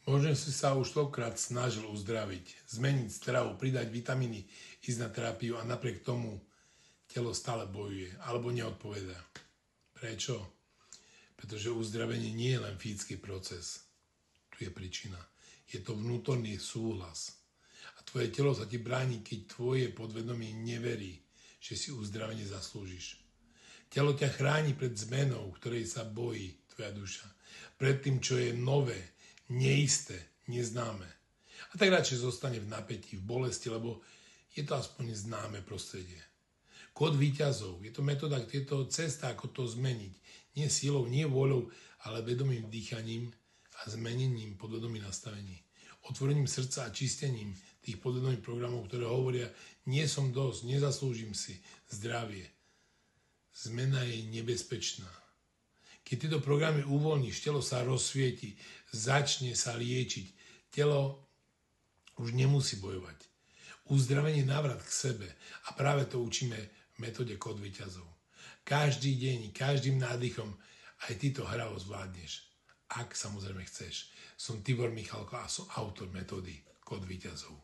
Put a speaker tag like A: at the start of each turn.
A: Možno si sa už toľkrát snažil uzdraviť, zmeniť stravu, pridať vitamíny, ísť na terapiu a napriek tomu telo stále bojuje alebo neodpovedá. Prečo? Pretože uzdravenie nie je len fyzický proces. Tu je príčina. Je to vnútorný súhlas. A tvoje telo sa ti bráni, keď tvoje podvedomie neverí, že si uzdravenie zaslúžiš. Telo ťa chráni pred zmenou, ktorej sa bojí tvoja duša. Pred tým, čo je nové, neisté, neznáme. A tak radšej zostane v napätí, v bolesti, lebo je to aspoň známe prostredie. Kód víťazov, je to metóda, je to cesta, ako to zmeniť. Nie silou, nie vôľou, ale vedomým dýchaním a zmenením podvedomých nastavení. Otvorením srdca a čistením tých podvedomých programov, ktoré hovoria, nie som dosť, nezaslúžim si zdravie. Zmena je nebezpečná. Keď tieto programy uvoľníš, telo sa rozsvieti, začne sa liečiť. Telo už nemusí bojovať. Uzdravenie je návrat k sebe a práve to učíme v metóde Kód víťazov. Každý deň, každým nádychom aj ty to hravo zvládneš. Ak samozrejme chceš. Som Tibor Michalko a som autor metódy Kód víťazov.